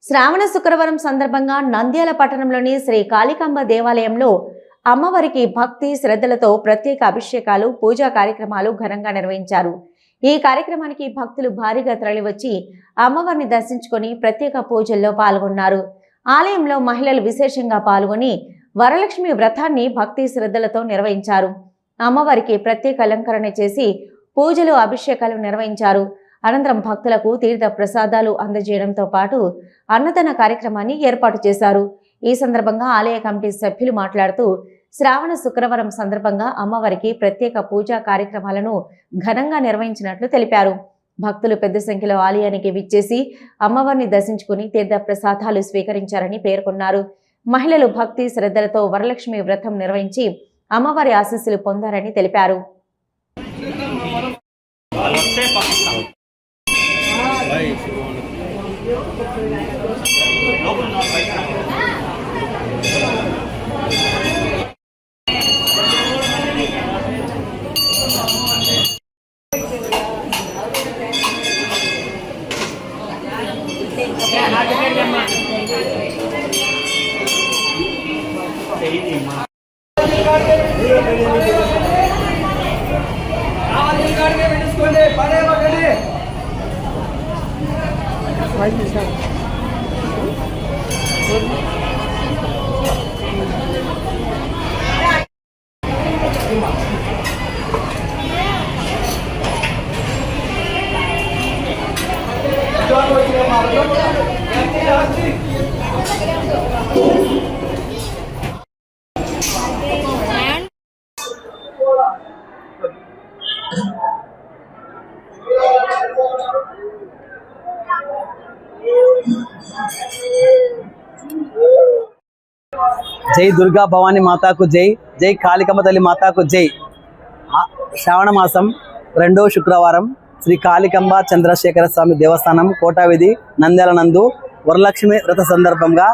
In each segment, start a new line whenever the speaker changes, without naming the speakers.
శ్రావణ శుక్రవారం సందర్భంగా నంద్యాల పట్టణంలోని శ్రీ కాళికాంబ దేవాలయంలో అమ్మవారికి భక్తి శ్రద్ధలతో ప్రత్యేక అభిషేకాలు పూజా కార్యక్రమాలు ఘనంగా నిర్వహించారు. ఈ కార్యక్రమానికి భక్తులు భారీగా తరలివచ్చి అమ్మవారిని దర్శించుకొని ప్రత్యేక పూజల్లో పాల్గొన్నారు. ఆలయంలో మహిళలు విశేషంగా పాల్గొని వరలక్ష్మి వ్రతాన్ని భక్తి శ్రద్ధలతో నిర్వహించారు. అమ్మవారికి ప్రత్యేక అలంకరణ చేసి పూజలు అభిషేకాలు నిర్వహించారు. అనంతరం భక్తులకు తీర్థ ప్రసాదాలు అందజేయడంతో పాటు అన్నదాన కార్యక్రమాన్ని ఏర్పాటు చేశారు. ఈ సందర్భంగా ఆలయ కమిటీ సభ్యులు మాట్లాడుతూ శ్రావణ శుక్రవారం సందర్భంగా అమ్మవారికి ప్రత్యేక పూజా కార్యక్రమాలను ఘనంగా నిర్వహించినట్లు తెలిపారు. భక్తులు పెద్ద సంఖ్యలో ఆలయానికి విచ్చేసి అమ్మవారిని దర్శించుకుని తీర్థ ప్రసాదాలు స్వీకరించారని పేర్కొన్నారు. మహిళలు భక్తి శ్రద్ధలతో వరలక్ష్మి వ్రతం నిర్వహించి అమ్మవారి ఆశీస్సులు పొందారని తెలిపారు.
జై దుర్గా భవానీ మాతాకు జై, జై కాళికమ్మ తల్లి మాతాకు జై. శ్రావణ మాసం 2వ శుక్రవారం శ్రీ కాళికంబ చంద్రశేఖర స్వామి దేవస్థానం కోటావిధి నంద్యాల నందు వరలక్ష్మి వ్రత సందర్భంగా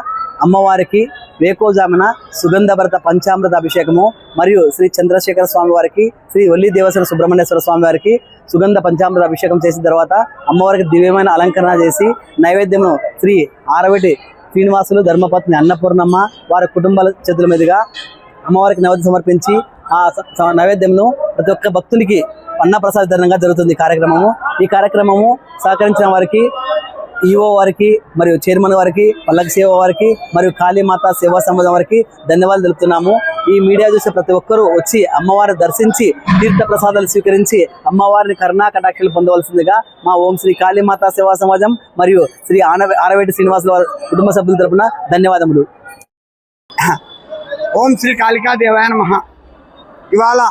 అమ్మవారికి వేకోజామున సుగంధభరిత పంచామృత అభిషేకము మరియు శ్రీ చంద్రశేఖర స్వామి వారికి శ్రీ వల్లి దేవసేన సుబ్రహ్మణ్యేశ్వర స్వామి వారికి సుగంధ పంచామృత అభిషేకం చేసిన తర్వాత అమ్మవారికి దివ్యమైన అలంకరణ చేసి నైవేద్యము శ్రీ ఆరవేటి శ్రీనివాసులు ధర్మపత్ని అన్నపూర్ణమ్మ వారి కుటుంబాల చేతుల మీదుగా అమ్మవారికి నైవేద్యం సమర్పించి ఆ నైవేద్యంను ప్రతి ఒక్క భక్తునికి అన్నప్రసాద వితరణంగా జరుగుతుంది ఈ కార్యక్రమము సహకరించిన వారికి ఈఓ వారికి మరియు చైర్మన్ వారికి పల్లకి సేవ వారికి మరియు కాళీమాత సేవా సమాజం వారికి ధన్యవాదాలు తెలుపుతున్నాము. ఈ మీడియా చూసే ప్రతి ఒక్కరూ వచ్చి అమ్మవారిని దర్శించి తీర్థ ప్రసాదాలు స్వీకరించి అమ్మవారిని కరుణా కటాక్షలు పొందవలసిందిగా మా ఓం శ్రీ కాళీమాత సేవా సమాజం మరియు శ్రీ ఆరవేటి శ్రీనివాసుల వారి కుటుంబ సభ్యుల తరపున ధన్యవాదములు.
ఓం శ్రీ కాళికా దేవాయ నమః. ఇవాళ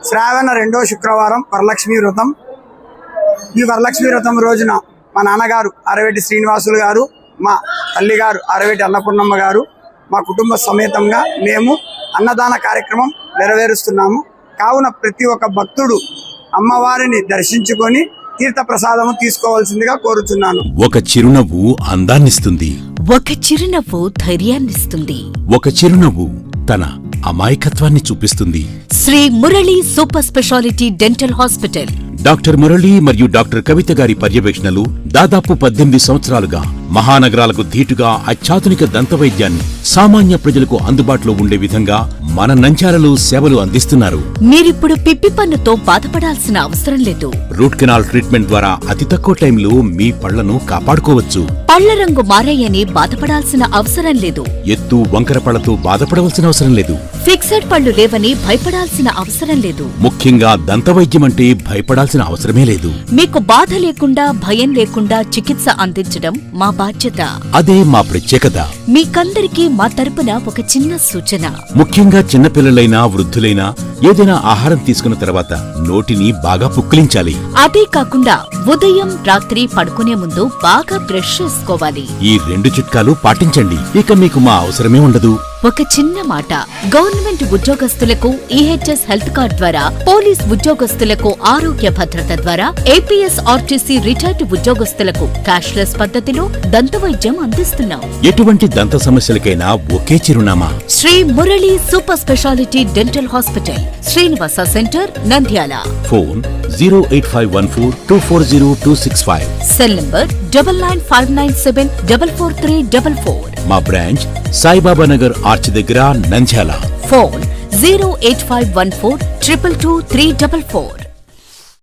శ్రావణ 2వ శుక్రవారం వరలక్ష్మి వ్రతం. ఈ వరలక్ష్మి వ్రతం రోజున మా నాన్నగారు ఆరవేటి శ్రీనివాసులు గారు, మా తల్లిగారు ఆరవేటి అన్నపూర్ణమ్మ గారు, మా కుటుంబ సమేతంగా మేము అన్నదాన కార్యక్రమం నెరవేరుస్తున్నాము. కావున ప్రతి ఒక్క భక్తుడు అమ్మవారిని దర్శించుకొని తీర్థ ప్రసాదము తీసుకోవాల్సిందిగా కోరుచున్నాను.
ఒక చిరునవ్వు అందాన్నిస్తుంది,
ఒక చిరునవ్వు ధైర్యాన్నిస్తుంది,
ఒక చిరునవ్వు తన అమాయకత్వాన్ని చూపిస్తుంది.
Shri Murali super speciality dental hospital.
Doctor Murali మరియు డాక్టర్ కవిత గారి పర్యవేక్షణలు దాదాపు 18 సంవత్సరాలుగా మహానగరాలకు ధీటుగా అత్యాధునిక దంతవైద్యాన్ని సామాన్య ప్రజలకు అందుబాటులో ఉండే విధంగా మన నంద్యాలలో సేవలు అందిస్తున్నారు.
మీరిప్పుడు పిప్పి పన్నుతో బాధపడాల్సిన అవసరం లేదు.
రూట్ కెనాల్ ట్రీట్మెంట్ ద్వారా అతి తక్కువ టైంలో మీ పళ్లను కాపాడుకోవచ్చు.
పళ్ల రంగు మారాయని బాధపడాల్సిన అవసరం లేదు.
ఎత్తు వంకర పళ్లతో బాధపడవలసిన అవసరం లేదు.
ఫిక్సెడ్ పళ్లు లేవని భయపడాల్సిన అవసరం లేదు.
ముఖ్యంగా దంతవైద్యం అంటే భయపడాల్సిన అవసరమే లేదు.
మీకు బాధ లేకుండా భయం లేకుండా చికిత్స అందించడం మా బాధ్యత.
అదే మా ప్రత్యేకత.
మీకందరికీ మా తరపున ఒక చిన్న సూచన.
ముఖ్యంగా చిన్నపిల్లలైనా వృద్ధులైనా ఏదైనా ఆహారం తీసుకున్న తర్వాత నోటిని బాగా పుక్కిలించాలి.
అదే కాకుండా ఉదయం రాత్రి పడుకునే ముందు బాగా బ్రష్ చేసుకోవాలి.
ఈ 2 చిట్కాలు పాటించండి, ఇక మీకు మా అవసరమే ఉండదు.
ఒక చిన్న మాట, గవర్నమెంట్ ఉద్యోగస్తులకు ఈహెచ్ఎస్ హెల్త్ కార్డ్ ద్వారా, పోలీస్ ఉద్యోగస్తులకు ఆరోగ్య భద్రత ద్వారా, ఏపీఎస్ ఆర్టీసీ రిటైర్డ్ ఉద్యోగస్తులకు క్యాష్లెస్ పద్ధతిలో దంతవైద్యం అందిస్తున్నాం.
ఎటువంటి దంత సమస్యలకైనా ఒకే చిరునామా.
Shri Murali super speciality dental hospital, Srinivasa centre, Nandyal.
Phone 08514240265.
Cell number 9959744344.
మా బ్రాంచ్ సాయిబాబా నగర్ ఆర్చ్ దగ్గర, నంద్యాల.
ఫోన్ 08514222344.